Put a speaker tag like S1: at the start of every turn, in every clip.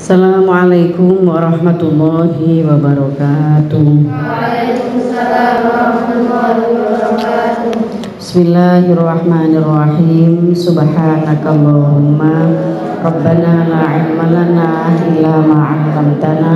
S1: Assalamualaikum warahmatullahi wabarakatuh.
S2: Waalaikumsalam warahmatullahi wabarakatuh.
S1: Bismillahirrahmanirrahim. Subhanakallahumma Rabbana la ilma lana illa ma 'allamtana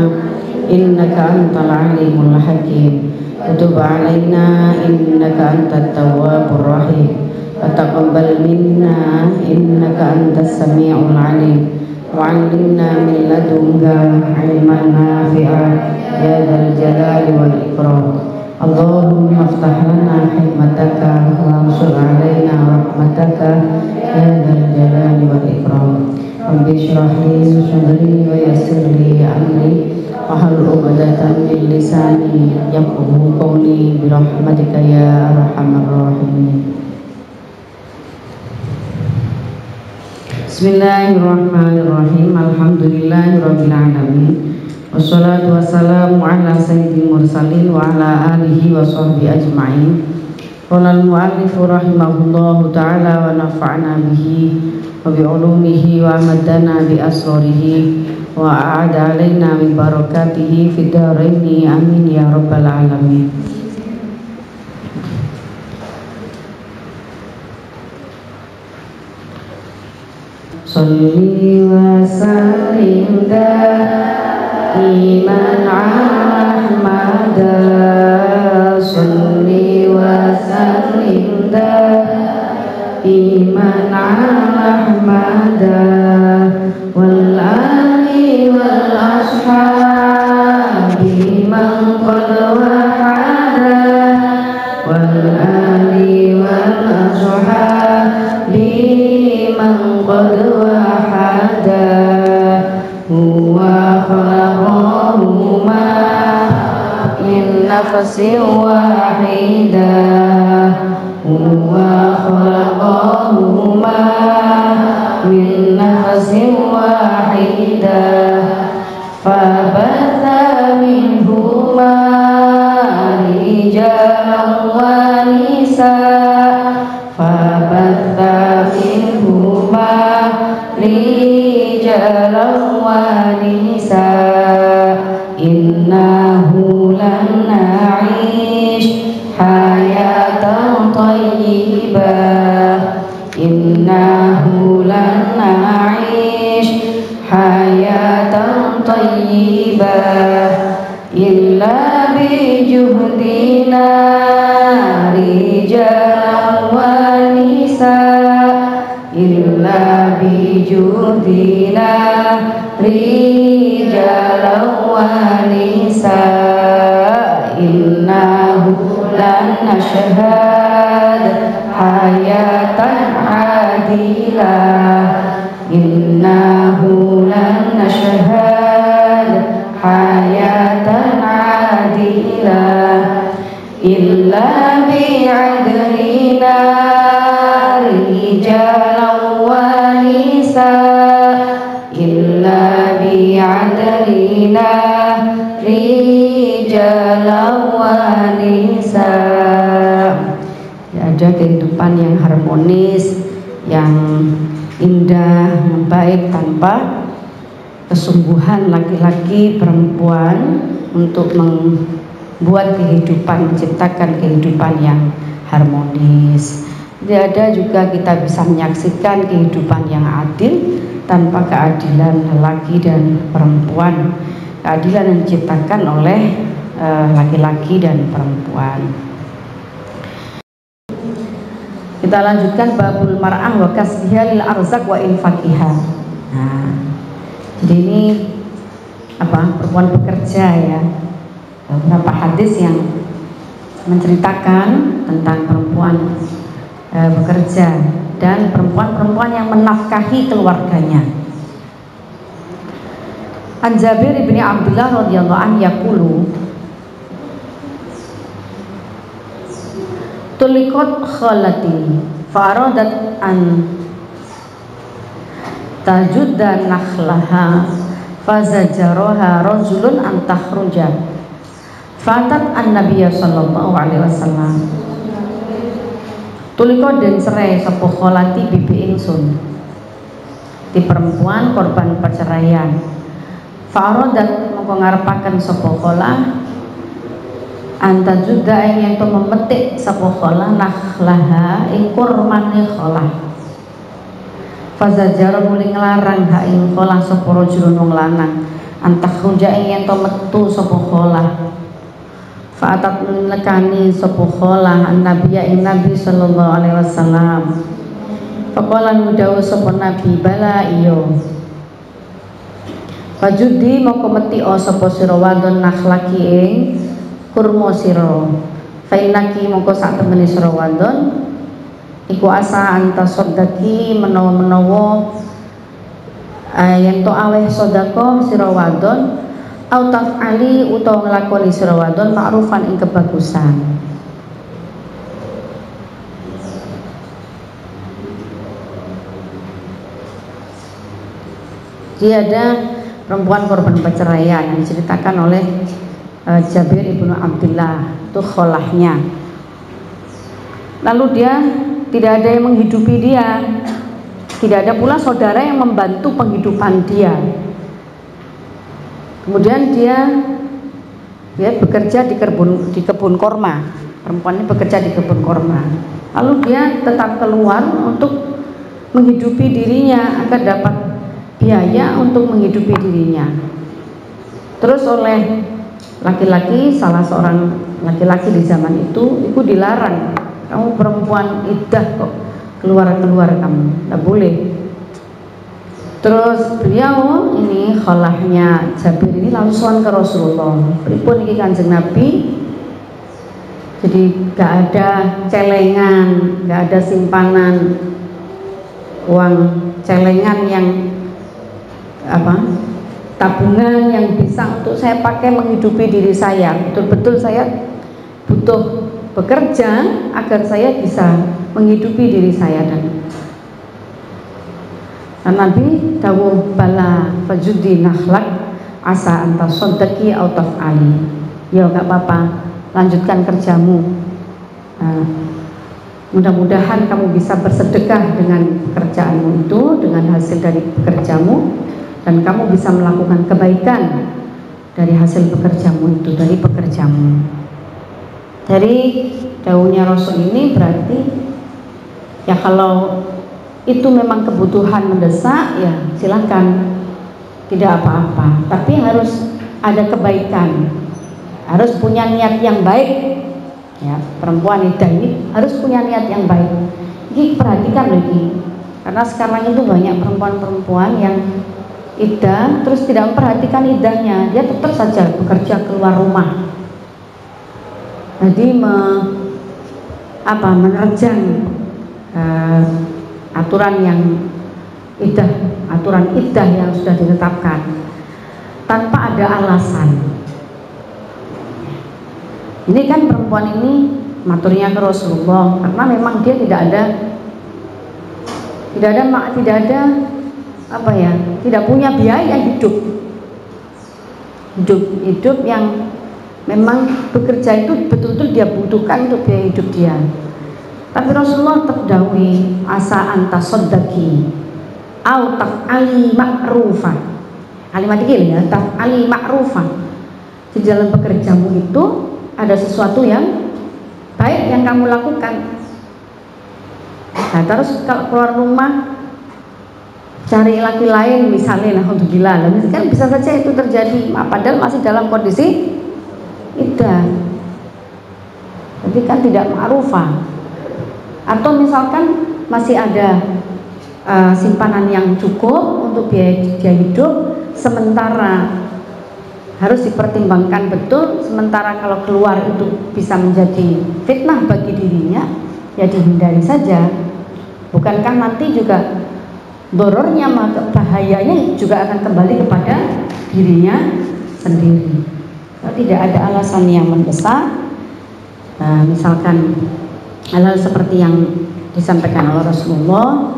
S1: innaka antal alimul hakim. Tub 'alaina innaka antat tawwabur rahim. Wa taqabbal minna innaka antas samiul alim. Wa'allimna min ladunka ilman nafi'an ya dzal jalali wal ikram. Allahumma iftah lana hikmataka wansur alaina rahmataka ya dzal jalali wal ikram. Rabbi shrah li sadri wa yassir li amri wahlul 'uqdatam min lisani yafqahu qawli bi rahmatika ya arhamar rahimin. Bismillahirrahmanirrahim. Alhamdulillahirabbil alamin. Wassalatu wassalamu ala sayyidil mursalin wa ala alihi wa sahbihi ajma'in. Qala al-mu'allif rahimahullahu ta'ala wa nafa'na bihi wa bi ulumihi wa amadana bi asrarihi wa a'ada alaina min barakatihi fid dharaini amin ya rabbal alamin. Salli wa sallim daiman ala Ahmad. Salli wa sallim daiman ala Ahmad wal ali wal ashabi man qad wahada wal ali wal ashabi man qad wahada huwa khalaqahuma min nafsin wahidah huwa khalaqahuma min nafsin wahidah fabatha minhuma rijalan wa nisaa fabatha minhuma rijalan wa nisaa innahu lan na'ish hayatan thayyibah innahu lan na'ish hayatan thayyibah illa bi juhdina rijalan wa nisaa illa bi juhdina rijalan wa nisaa innahu lan nashhad hayatan adilah innahu lan nashhad hayatan adilah illa bi'adlina rijalan wa nisaa illa bi'adlina rijalan wa nisaa. Ada kehidupan yang harmonis, yang indah, yang baik tanpa kesungguhan laki-laki perempuan untuk membuat kehidupan, menciptakan kehidupan yang harmonis. Tidak ada juga kita bisa menyaksikan kehidupan yang adil tanpa keadilan laki dan perempuan. Keadilan yang diciptakan oleh laki-laki dan perempuan. Kita lanjutkan babul mar'ah wa kasbiha lil arzak wa infaqiha. Nah, jadi ini perempuan bekerja ya. Beberapa hadis yang menceritakan tentang perempuan bekerja dan perempuan-perempuan yang menafkahi keluarganya. An Jabir bin Abdullah radhiyallahu anhu yaqulu tuliqat khalati faradat an tajudda nakhlaha fazajaraha rajulun an takhruja fatat an-nabiyya sallallahu alaihi wasallam. Tuliko den cerai sapa kholati bibi ingsun, di perempuan korban perceraian. Fa'aradat mongko ngarepaken sapa kholah anta juga ing ento memetik sapa kholah nakhlaha ing kurmane kholah. Fazajara muli nglarang ha ing kholah sapa rajulun wong lanang antakhruja ing ento metu sapa kholah. Fa'atat nekani sapa kholah an-nabiy ing nabi sallallahu alaihi wasallam. Faqala nudawu sapa nabi bala iya. Fajudi moko meti sapa sira wadon nakhlaki ing kurma sira. Fainaki moko sak temene sira wadon iku asa antasoddaki menawa-menawa yen to aweh sedekah sira wadon au taf'ali utawa nglakoni sira wadon ma'rufan ing kebagusan. Dia ada perempuan korban perceraian yang diceritakan oleh Jabir ibnu Abdullah, itu kholahnya. Lalu dia tidak ada yang menghidupi dia, tidak ada pula saudara yang membantu penghidupan dia. Kemudian dia bekerja di kebun korma. Perempuan ini bekerja di kebun korma. Lalu dia tetap keluar untuk menghidupi dirinya agar dapat biaya untuk menghidupi dirinya. Terus oleh laki-laki, salah seorang laki-laki di zaman itu dilarang, kamu perempuan iddah kok keluar kamu, tidak boleh. Terus beliau ini kholahnya Jabir ini lalu sowan ke Rasulullah. Pripun iki Kanjeng Nabi? Jadi gak ada celengan, gak ada simpanan uang celengan yang tabungan yang bisa untuk saya pakai menghidupi diri saya. Betul-betul saya butuh bekerja agar saya bisa menghidupi diri saya. Dan Nabi dawuh bala fajudi nakhlak asa antas soddaki au taf'ali. Ya gak apa-apa, lanjutkan kerjamu. Mudah-mudahan kamu bisa bersedekah dengan pekerjaanmu itu, dengan hasil dari pekerjamu, dan kamu bisa melakukan kebaikan dari hasil pekerjamu itu, dari pekerjamu. Dari dawuhnya Rasul ini berarti ya kalau itu memang kebutuhan mendesak ya silakan, tidak apa-apa, tapi harus ada kebaikan, harus punya niat yang baik. Ya, perempuan iddah ini harus punya niat yang baik. Ini perhatikan lagi, karena sekarang itu banyak perempuan-perempuan yang iddah terus tidak memperhatikan iddahnya, dia tetap saja bekerja keluar rumah. Jadi menerjang aturan iddah yang sudah ditetapkan tanpa ada alasan. Ini kan perempuan ini maturnya ke Rasulullah karena memang dia tidak punya biaya hidup yang memang bekerja itu betul-betul dia butuhkan untuk biaya hidup dia. Tapi Rasulullah terdawuhi asa antasoddaki au taf'ali ma'rufah. Kalimat ini ya, taf'ali ma'rufah. Di dalam pekerjamu itu ada sesuatu yang baik yang kamu lakukan. Nah, terus kalau keluar rumah cari laki lain misalnya, alhamdulillah, kan bisa saja itu terjadi, padahal masih dalam kondisi iddah. Jadi kan tidak ma'rufah. Atau misalkan masih ada simpanan yang cukup untuk biaya hidup, sementara harus dipertimbangkan betul, sementara kalau keluar itu bisa menjadi fitnah bagi dirinya, ya dihindari saja. Bukankah nanti juga dorornya, bahayanya juga akan kembali kepada dirinya sendiri. Kalau tidak ada alasan yang mendesak, misalkan hal seperti yang disampaikan oleh Rasulullah,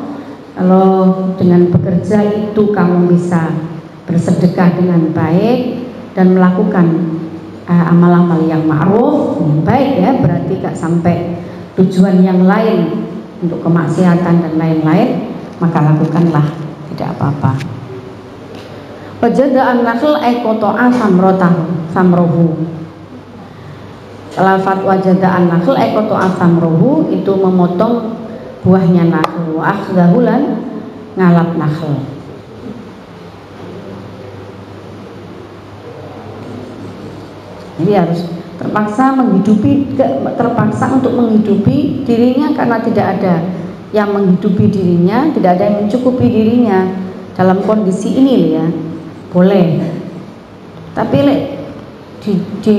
S1: kalau dengan bekerja itu kamu bisa bersedekah dengan baik dan melakukan amal-amal yang ma'ruf, yang baik ya, berarti gak sampai tujuan yang lain untuk kemaksiatan dan lain-lain, maka lakukanlah, tidak apa-apa. Wajada'an nakhl ay koto'a samrohu. Lafat wajada'an nakhl ay koto'a samrohu itu memotong buahnya nakhl. Wa akhdahu lan ngalap nakhl. Jadi harus terpaksa untuk menghidupi dirinya karena tidak ada yang menghidupi dirinya, tidak ada yang mencukupi dirinya dalam kondisi ini ya. Boleh, tapi di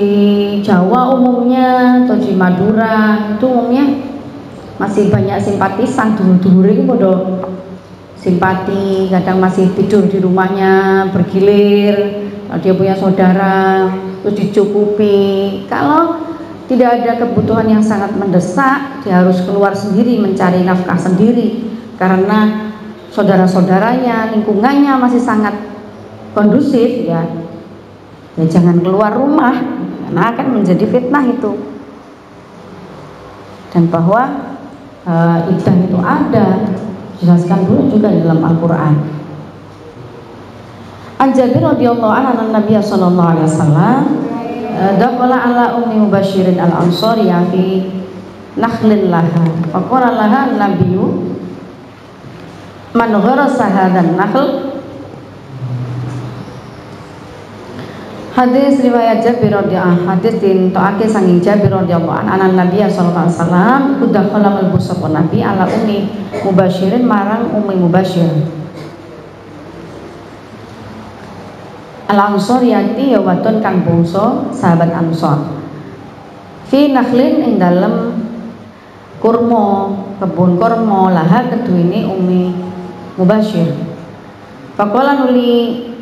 S1: Jawa umumnya atau di Madura itu umumnya masih banyak simpatisan, dulur-dulur itu bodoh simpati, kadang masih tidur di rumahnya bergilir, kalau dia punya saudara terus dicukupi. Kalau tidak ada kebutuhan yang sangat mendesak, dia harus keluar sendiri mencari nafkah sendiri karena saudara-saudaranya, lingkungannya masih sangat kondusif ya jangan keluar rumah karena akan menjadi fitnah itu. Dan bahwa iddah itu ada, jelaskan dulu juga di dalam Al-Quran. An Jabir radhiyallahu anhu Nabi sallallahu alaihi wasallam dakhala ala ummi Mubashirin al-Ansariyah fi nakhlin laha faqala laha an-nabiyyu man gharasa hadzal nakhl. Hadis riwayat Jabir radhiyallahu anhu, hadis dintoake sanging Jabir radhiyallahu anhu anan Nabi sallallahu alaihi wasallam kuda kala mlebu sapa Nabi ala ummi Mubashirin marang ummi Mubashir al-Ansariyati ya wadon kang bangsa sahabat Ansor fi nakhlin ing dalem kurma kebun kurma laha keduwene ummi Mubashir. Faqala nuli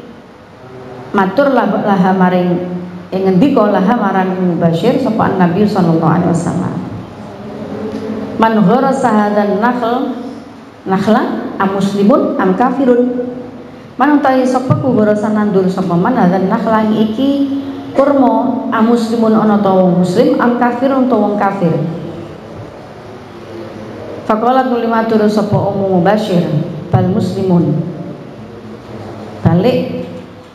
S1: matur laha maring ngendika laha marang Mubashir sapa Nabi sallallahu alaihi wasallam man gharasa hadan nakhla am muslimun am kafirun. Man utawi sapa ku gharasa nandur sapa man hadan nakhla iki kurma am muslimun ana ta wong muslim am kafirun ta wong kafir. Faqala nuli matur sapa ummu Mubashir bal muslimun balik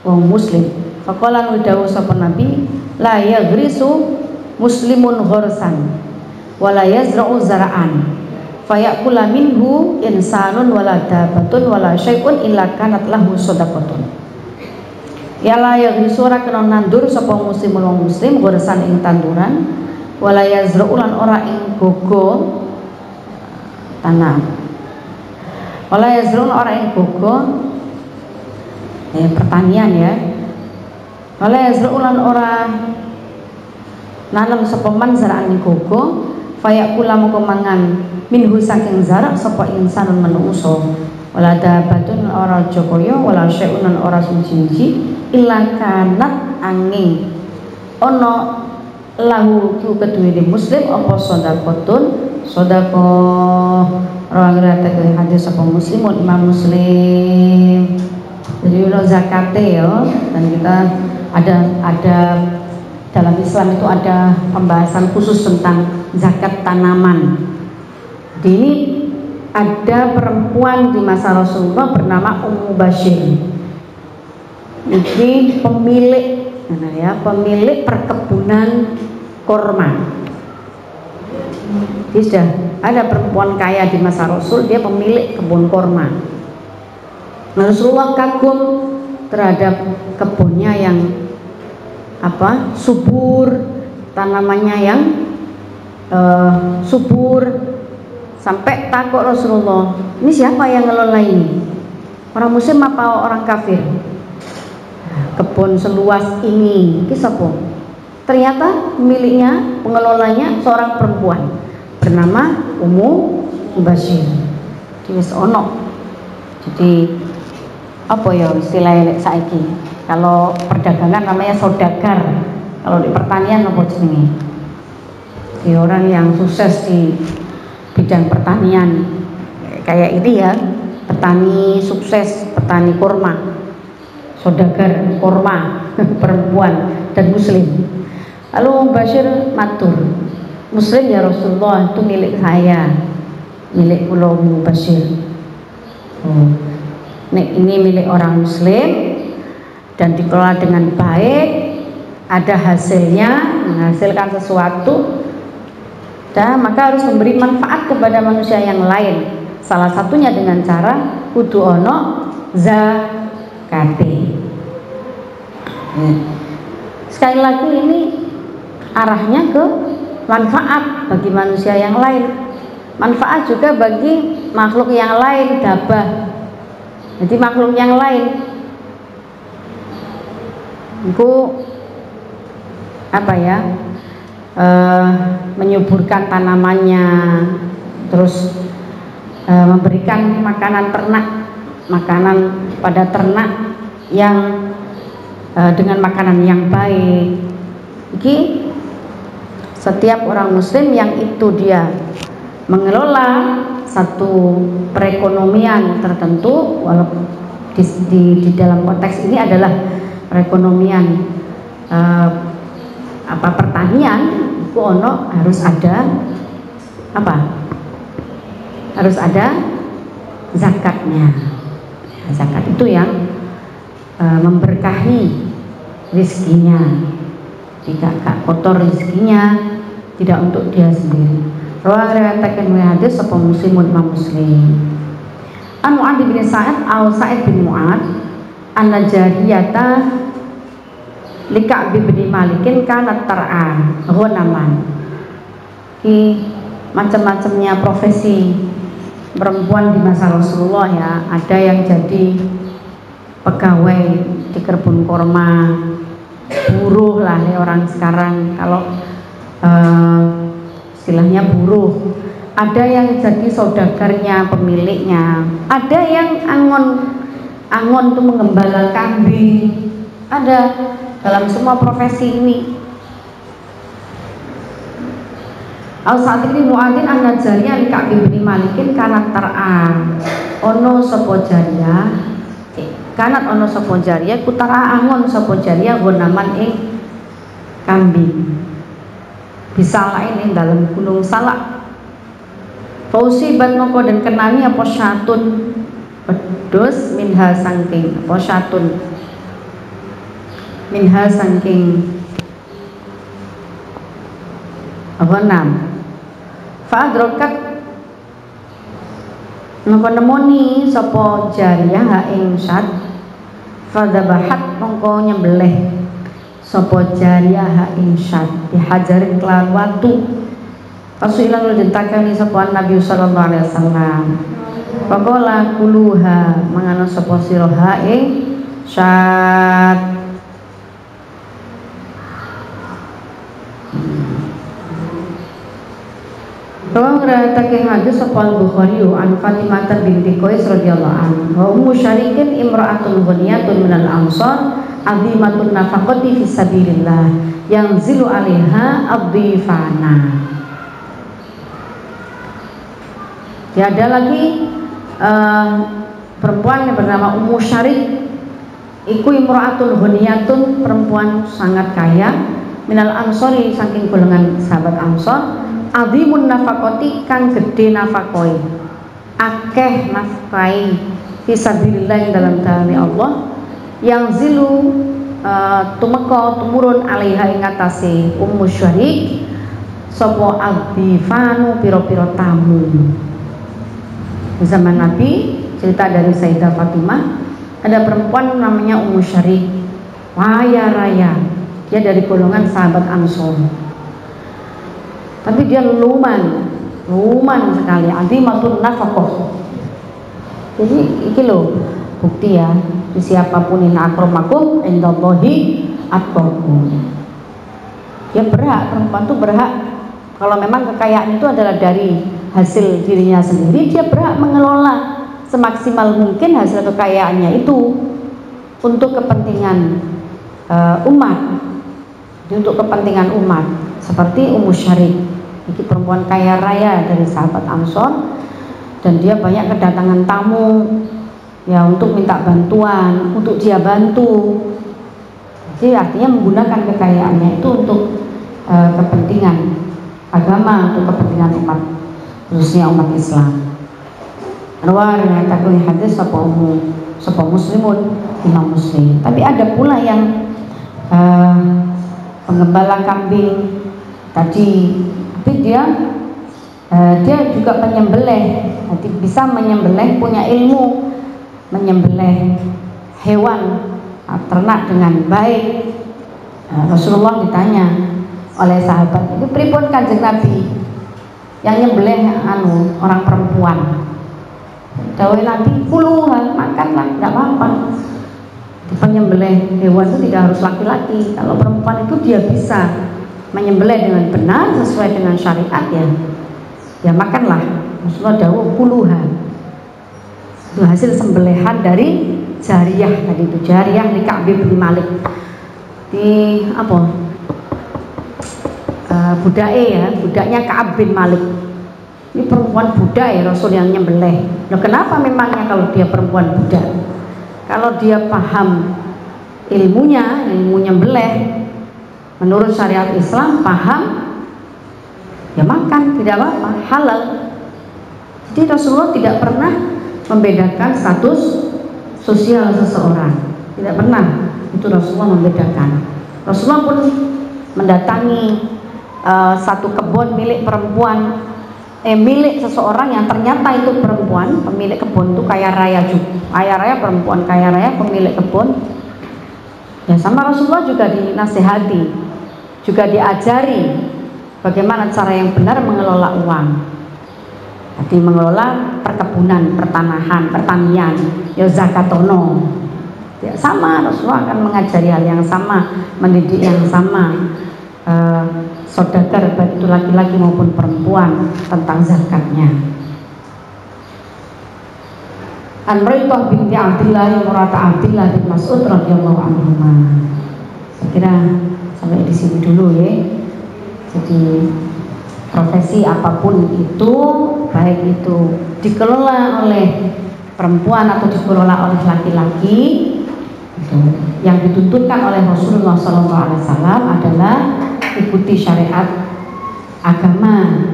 S1: wong muslim. Faqala dawuh sapa Nabi la yaghrisu muslimun ghorsan wala yazra'u zara'an fayakula minhu insanun wala dabatun wala syai'un illa kanat lahu shadaqatun. Ya la yaghrisu ora kena nandur sapa muslimun wong muslim ghorsan ing tanduran wala yazra'u lan ora ing gogo tanah wala yazra'u ora ing gogo pertanian ya. Wala yazra'ulan ora nanam sapa man zara'an ing gogo fayakula moko mangan minhu saking zarak sapa insanun manungsa wala dabatun ora jokaya wala syai'un ora suci-suci illa kanat angin ana lahu ku keduwene muslim apa sedekahun sedekah rawang hadis sapa muslimun Imam Muslim. Jadi zakate ya, dan kita ada dalam Islam itu ada pembahasan khusus tentang zakat tanaman. Jadi ini ada perempuan di masa Rasulullah bernama Ummu Bashir. Ini pemilik perkebunan kurma. Jadi sudah ada perempuan kaya di masa Rasul, dia pemilik kebun kurma. Rasulullah kagum terhadap kebunnya yang subur, tanamannya yang subur, sampai takut Rasulullah, ini siapa yang ngelola ini? Orang muslim apa orang kafir? Kebun seluas ini siapa? Ternyata miliknya, pengelolanya seorang perempuan bernama Ummu Mubashir. Jadi apa ya istilahnya saiki? Kalau perdagangan namanya saudagar, kalau di pertanian apa jenenge? Di orang yang sukses di bidang pertanian kayak ini ya, petani sukses, petani kurma, saudagar kurma, perempuan dan muslim. Lalu Bashir matur, muslim ya Rasulullah, itu milik saya, milik Pulau Bashir. Nek ini milik orang muslim, dan dikelola dengan baik, ada hasilnya, menghasilkan sesuatu, dan maka harus memberi manfaat kepada manusia yang lain. Salah satunya dengan cara kudu ono zakate. Sekali lagi ini arahnya ke manfaat bagi manusia yang lain, manfaat juga bagi makhluk yang lain, dabah. Jadi makhluk yang lain itu apa ya, menyuburkan tanamannya, terus memberikan makanan ternak, makanan pada ternak yang dengan makanan yang baik. Jadi setiap orang muslim yang itu dia mengelola satu perekonomian tertentu, walaupun di dalam konteks ini adalah perekonomian pertanian, itu ono harus ada apa? Harus ada zakatnya. Zakat itu yang memberkahi rizkinya, tidak kotor rizkinya, tidak untuk dia sendiri. Riwayatkan hadis sapa Muslimun Imam Muslim. An Mu'ad bin Sa'id au Sa'id bin Mu'ad anna jariyata lika bin Malikin kanat tar'a ghanaman. Ki macam-macamnya profesi perempuan di masa Rasulullah ya. Ada yang jadi pegawai di kebun kurma, buruh lah ya orang sekarang kalau istilahnya buruh. Ada yang jadi saudagarnya, pemiliknya. Ada yang angon itu menggembala kambing. Ada dalam semua profesi ini. Al-Sa'id bin Mu'adin an-Najariyah li Ka'b bin Malikin kanat tar'a ono sapa jariyah, kanat ono sapa jariyah kutara angon sapa jariyah gonaman ing kambing. Bisa lain ing dalam gunung Salak. Fausibat moko dan kenani apa syatun pedus minha sangking, apa syatun minha sangking ghanam. Fa'adrokat moko nemoni sapa jariyah ha ing syat, fadzabahat mongko nyembelih sapa jariyah ha ing syat dihajarin kelawan watu. Rasulullah ditakani sapa Nabi sallallahu alaihi wasallam. Faqala kuluha mangano sapa sira ha ing syat. Kalau ngeratake hadis sapa Al-Bukhari an Fatimah binti Qais radhiyallahu anha wa ummu syarikin imra'atun ghaniyatun minal ansar azimatun nafaqati fi sabilillah yang zilu 'alaiha adhifana. Ya, ada lagi perempuan yang bernama Ummu Syarik. Iku imra'atun ghaniyatun, perempuan sangat kaya, minal ansori saking golongan sahabat Ansor, azimun nafaqati kang gede nafakoi, akeh nafkai fisabilillah dalam dalane Allah, yang zilu tumeka tumurun alaiha ing atase Ummu Syarik sapa adhifanu pira-pira tamu. Zaman Nabi, cerita dari Sayyidah Fatimah, ada perempuan namanya Ummu Syarik, kaya raya, dia dari golongan sahabat Ansor, tapi dia luman sekali, azimatun nafaqah. Jadi iki loh bukti ya, siapapun yang akramakum indallahi atqakum. Dia berhak, perempuan itu berhak, kalau memang kekayaan itu adalah dari hasil dirinya sendiri, dia berhak mengelola semaksimal mungkin hasil kekayaannya itu untuk kepentingan umat, untuk kepentingan umat. Seperti Ummu Syarik, ini perempuan kaya raya dari sahabat Ansor, dan dia banyak kedatangan tamu ya untuk minta bantuan, untuk dia bantu. Jadi artinya menggunakan kekayaannya itu untuk kepentingan agama, untuk kepentingan umat, khususnya umat Islam. riwayataken hadis sapa muslimun Imam Muslim. Tapi ada pula yang penggembala kambing tadi, tapi dia juga penyembelih, jadi bisa menyembelih, punya ilmu menyembelih hewan ternak dengan baik. Rasulullah ditanya oleh sahabat, itu pripun Kanjeng Nabi yang nyembelih orang perempuan? Dawuh Nabi, puluhan, makanlah, tidak apa-apa. Penyembelih hewan itu tidak harus laki-laki. Kalau perempuan itu dia bisa menyembelih dengan benar sesuai dengan syariat, ya makanlah. Rasulullah dawuh puluhan. Itu hasil sembelihan dari jariyah tadi, itu jariyah di Ka'b bin Malik di budaknya Ka'ab bin Malik. Ini perempuan budak ya, Rasul yang nyembelih. Nah, kenapa memangnya kalau dia perempuan budak? Kalau dia paham ilmu nyembelih menurut syariat Islam, paham, ya makan, tidak apa-apa, halal. Jadi Rasulullah tidak pernah membedakan status sosial seseorang, tidak pernah. Itu Rasulullah membedakan. Rasulullah pun mendatangi satu kebun milik perempuan, milik seseorang yang ternyata itu perempuan, pemilik kebun itu kaya raya juga, perempuan kaya raya, pemilik kebun. Ya sama Rasulullah juga dinasihati, juga diajari bagaimana cara yang benar mengelola uang. Jadi mengelola perkebunan, pertanian, ya zakatono. Ya, sama Rasulullah akan mengajari hal yang sama, mendidik yang sama, saudagar baik itu laki-laki maupun perempuan tentang zakatnya. An Raithah binti Abdillah murata Abdillah bin Mas'ud radhiyallahu anhu. Saya kira sampai di sini dulu ya. Jadi profesi apapun itu, baik itu dikelola oleh perempuan atau dikelola oleh laki-laki, yang dituntutkan oleh Rasulullah SAW adalah ikuti syariat agama,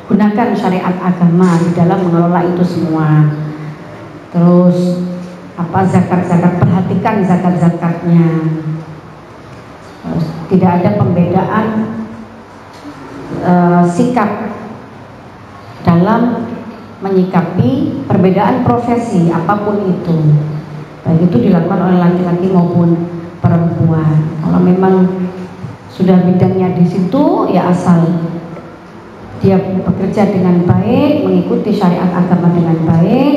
S1: gunakan syariat agama di dalam mengelola itu semua. Terus zakat-zakat, perhatikan zakat-zakatnya. Tidak ada pembedaan sikap dalam menyikapi perbedaan profesi apapun itu, baik itu dilakukan oleh laki-laki maupun perempuan. Kalau memang sudah bidangnya di situ, ya asal dia bekerja dengan baik, mengikuti syariat agama dengan baik,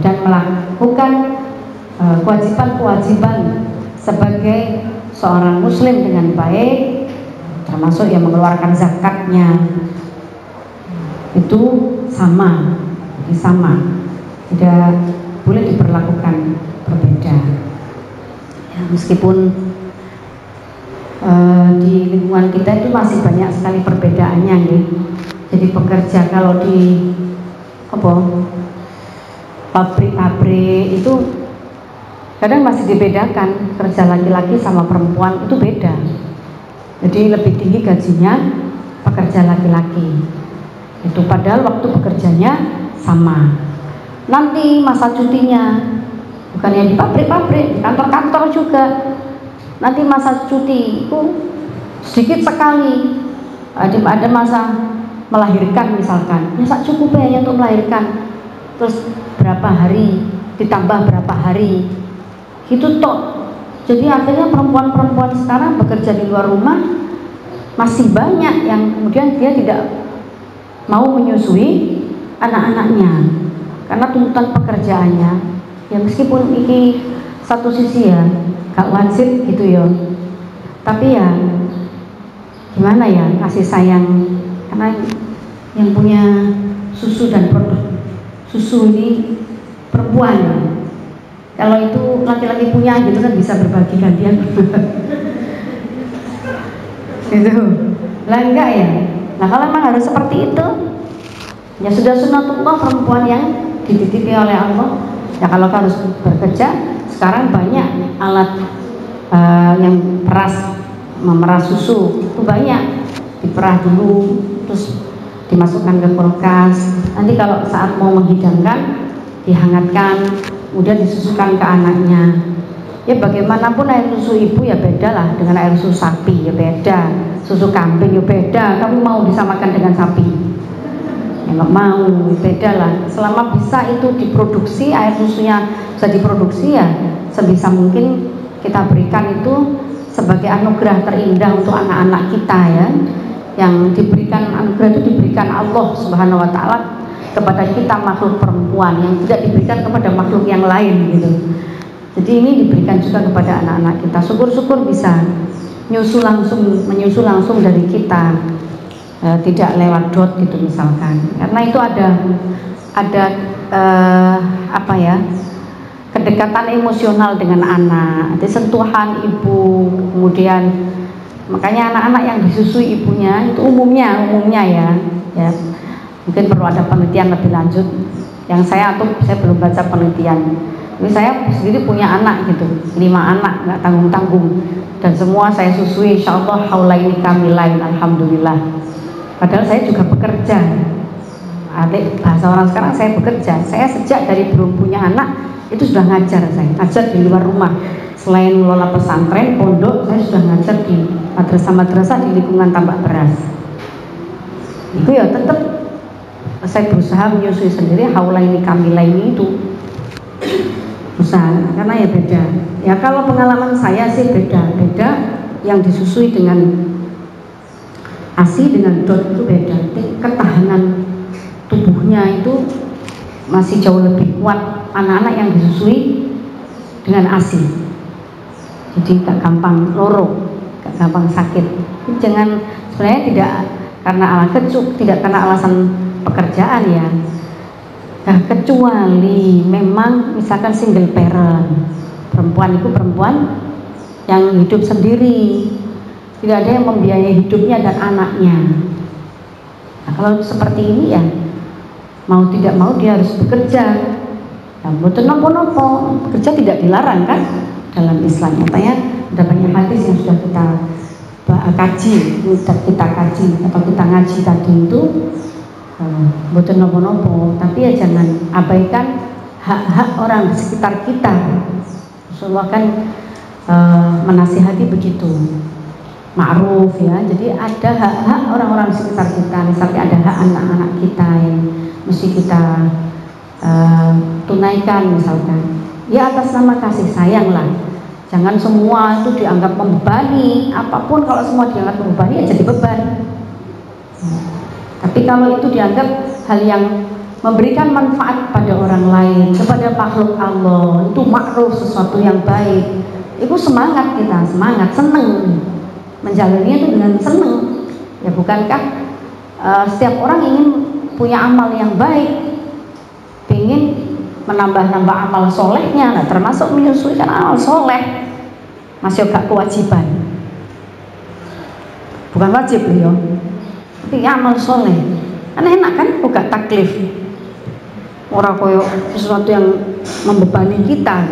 S1: dan melakukan kewajiban-kewajiban sebagai seorang muslim dengan baik, termasuk yang mengeluarkan zakatnya, itu sama, tidak boleh diperlakukan berbeda. Ya, meskipun di lingkungan kita itu masih banyak sekali perbedaannya, ya. Jadi pekerja kalau di pabrik-pabrik itu kadang masih dibedakan, kerja laki-laki sama perempuan itu beda. Jadi lebih tinggi gajinya pekerja laki-laki. Itu padahal waktu bekerjanya sama. Nanti masa cutinya bukannya di pabrik-pabrik, di kantor-kantor juga. Nanti masa cuti itu sedikit sekali. Ada masa melahirkan misalkan, ya cukup hanya untuk melahirkan. Terus berapa hari ditambah berapa hari, gitu toh. Jadi akhirnya perempuan-perempuan sekarang bekerja di luar rumah masih banyak yang kemudian dia tidak mau menyusui anak-anaknya karena tuntutan pekerjaannya. Ya meskipun ini satu sisi ya gak wajib gitu ya, tapi ya gimana ya, kasih sayang, karena yang punya susu dan produk susu ini perempuan ya. Kalau itu laki-laki punya gitu kan bisa berbagi gantian. Gitu. Lah enggak ya. Nah kalau memang harus seperti itu, ya sudah sunatullah perempuan yang dititipi oleh Allah. Ya kalau harus bekerja, sekarang banyak alat yang memeras susu itu banyak, diperah dulu, terus dimasukkan ke kulkas. Nanti kalau saat mau menghidangkan, dihangatkan, kemudian disusukan ke anaknya. Ya bagaimanapun air susu ibu ya beda lah dengan air susu sapi, ya beda. Susu kambing ya beda. Kamu mau disamakan dengan sapi? Ya nggak mau, beda lah. Selama bisa itu diproduksi, air susunya bisa diproduksi, ya sebisa mungkin kita berikan itu sebagai anugerah terindah untuk anak-anak kita, ya. Yang diberikan anugerah itu diberikan Allah Subhanahu wa Ta'ala kepada kita makhluk perempuan, yang tidak diberikan kepada makhluk yang lain gitu. Jadi ini diberikan juga kepada anak-anak kita. Syukur-syukur bisa menyusu langsung dari kita, tidak lewat dot gitu misalkan. Karena itu ada apa ya, kedekatan emosional dengan anak, sentuhan ibu, kemudian makanya anak-anak yang disusui ibunya itu umumnya ya mungkin perlu ada penelitian lebih lanjut. Yang saya belum baca penelitian. Ini saya sendiri punya anak gitu, 5 anak nggak tanggung-tanggung, dan semua saya susui insya Allah haulaini kamilain, alhamdulillah. Padahal saya juga bekerja. Adik bahasa orang sekarang, saya bekerja. Saya sejak dari belum punya anak itu sudah ngajar, saya ngajar di luar rumah. Selain mengelola pesantren, pondok, saya sudah ngajar di madrasah-madrasah di lingkungan tambak beras. Itu ya tetap saya berusaha menyusui sendiri haulaini kamilaini itu. Usaha, karena ya beda. Ya kalau pengalaman saya sih beda yang disusui dengan ASI dengan dot itu beda. Ketahanan tubuhnya itu masih jauh lebih kuat anak-anak yang disusui dengan ASI. Jadi gak gampang loro, gak gampang sakit. Jangan, sebenarnya tidak karena alasan pekerjaan ya. Nah, kecuali memang misalkan single parent, perempuan itu perempuan yang hidup sendiri, tidak ada yang membiayai hidupnya dan anaknya. Nah, kalau seperti ini ya mau tidak mau dia harus bekerja. Ya, betul nopo-nopo, bekerja tidak dilarang kan dalam Islam. Katanya ada banyak hadis yang sudah kita kaji atau kita ngaji tadi itu. Betul nopo-nopo, tapi ya jangan abaikan hak-hak orang di sekitar kita. Rasulullah kan menasihati begitu, ma'ruf ya. Jadi ada hak-hak orang-orang di sekitar kita. Misalnya ada hak anak-anak kita yang mesti kita tunaikan misalkan. Ya atas nama kasih sayang lah. Jangan semua itu dianggap membebani. Apapun kalau semua dianggap membebani ya jadi beban. Tapi kalau itu dianggap hal yang memberikan manfaat pada orang lain, kepada makhluk Allah, itu ma'ruf, sesuatu yang baik, itu semangat kita, seneng menjalaninya itu dengan seneng. Ya bukankah setiap orang ingin punya amal yang baik, ingin menambah-nambah amal solehnya, nah termasuk menyusui kan amal soleh, masih agak kewajiban, bukan wajib beliau. Tapi amal soleh, kan enak kan, bukan taklif, orang koyo sesuatu yang membebani kita.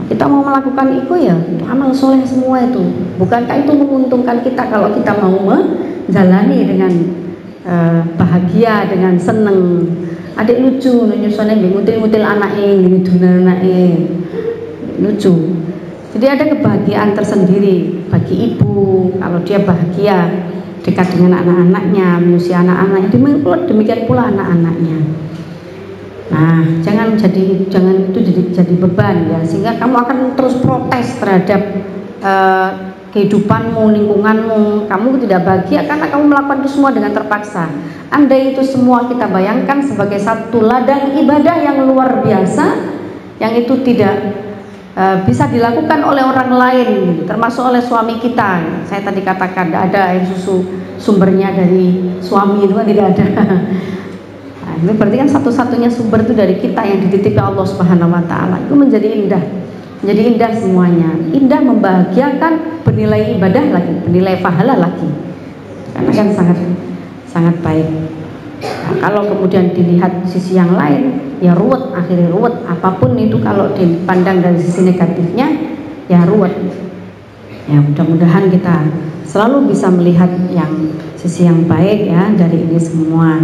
S1: Kita mau melakukan itu ya amal soleh semua itu. Bukankah itu menguntungkan kita kalau kita mau menjalani dengan bahagia, dengan seneng. Adik lucu, nyusunnya ngutil-ngutil anaknya, ngiduna anaknya, lucu. Jadi ada kebahagiaan tersendiri bagi ibu kalau dia bahagia dekat dengan anak-anaknya, menyusui anak-anaknya, demikian pula anak-anaknya. Nah, jangan itu jadi beban ya, sehingga kamu akan terus protes terhadap kehidupanmu, lingkunganmu. Kamu tidak bahagia karena kamu melakukan itu semua dengan terpaksa. Andai itu semua kita bayangkan sebagai satu ladang ibadah yang luar biasa, yang itu tidak bisa dilakukan oleh orang lain, termasuk oleh suami kita. Saya tadi katakan tidak ada air susu sumbernya dari suami, itu kan tidak ada. Nah, ini berarti kan satu-satunya sumber itu dari kita yang dititipi Allah Subhanahu Wa Taala. Itu menjadi indah semuanya, indah, membahagiakan, bernilai ibadah lagi, bernilai pahala lagi, karena kan sangat baik. Nah, kalau kemudian dilihat sisi yang lain, ya ruwet, akhirnya ruwet. Apapun itu kalau dipandang dari sisi negatifnya, ya ruwet. Ya mudah-mudahan kita selalu bisa melihat yang sisi yang baik ya dari ini semua,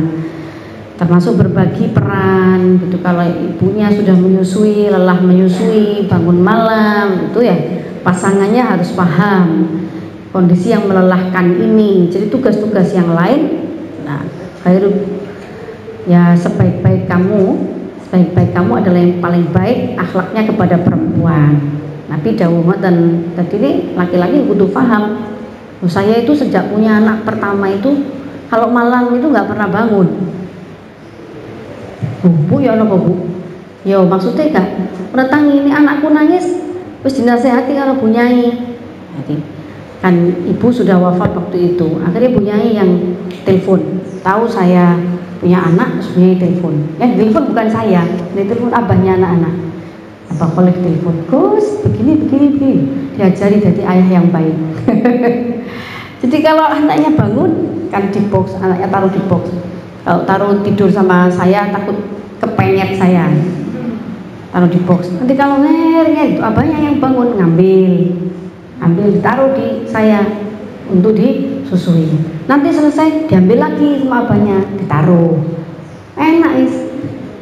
S1: termasuk berbagi peran gitu. Kalau ibunya sudah menyusui, lelah menyusui, bangun malam, itu ya pasangannya harus paham kondisi yang melelahkan ini. Jadi tugas-tugas yang lain, nah ya sebaik-baik kamu adalah yang paling baik akhlaknya kepada perempuan. Nabi dawuh dan tadi ini laki-laki butuh paham. Saya itu sejak punya anak pertama itu kalau malam itu nggak pernah bangun. Bu ya apa bu? Yo maksudnya gak mendatangi ini anakku nangis, terus dinasehati kalau Bu Nyai. Jadi kan ibu sudah wafat waktu itu. Akhirnya Bu Nyai yang telepon. Tahu saya punya anak, terus Bu Nyai telepon. Yang telepon bukan saya, yang telepon abahnya anak-anak. Apa kolek telepon, Gus begini. Diajari jadi ayah yang baik. Jadi kalau anaknya bangun kan di box, anaknya taruh di box. Kalau taruh tidur sama saya takut kepenyet saya, taruh di box. Nanti kalau ngeri itu abahnya yang bangun ngambil ditaruh di saya untuk disusui. Nanti selesai diambil lagi sama abahnya ditaruh. Enak is.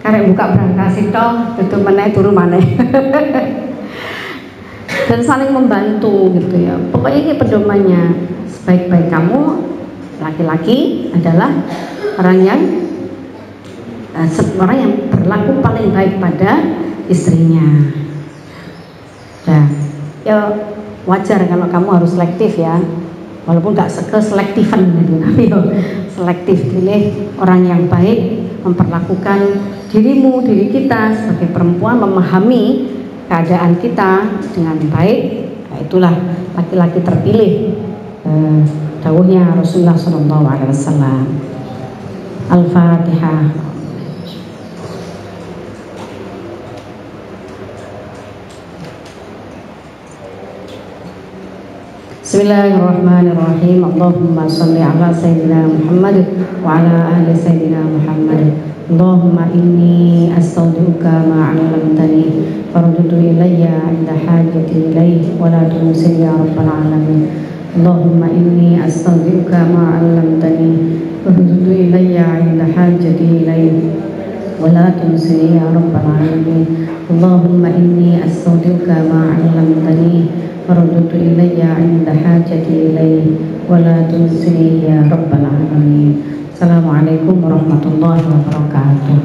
S1: Karek buka berangkas itu tutup meneh turu maneh. Dan saling membantu gitu ya. Pokoknya ini pedomannya. Sebaik-baik kamu laki-laki adalah orang yang berlaku paling baik pada istrinya. Nah, ya wajar kalau kamu harus selektif ya. Walaupun gak keselektifan gitu, tapi selektif, pilih orang yang baik, memperlakukan diri kita sebagai perempuan, memahami keadaan kita dengan baik. Nah, itulah laki-laki terpilih. Dawuhnya Rasulullah SAW. Al-Fatihah. Bismillahirrahmanirrahim. Allahumma salli ala Sayyidina Muhammad wa ala ahli Sayyidina Muhammad. Allahumma inni astaudiuka ma 'allamtani faruddu ilayya 'inda hajati ilayhi wa la tunsini ya rabbal alamin. Allahumma inni astaudiuka ma 'allamtani faruddu ilayya 'inda hajati ilayhi wa la tunsini ya rabbal alamin. Allahumma inni astaudiuka ma 'allamtani faruddu ilayya 'inda hajati ilayhi wa la tunsini ya rabbal alamin. Assalamualaikum warahmatullahi wabarakatuh.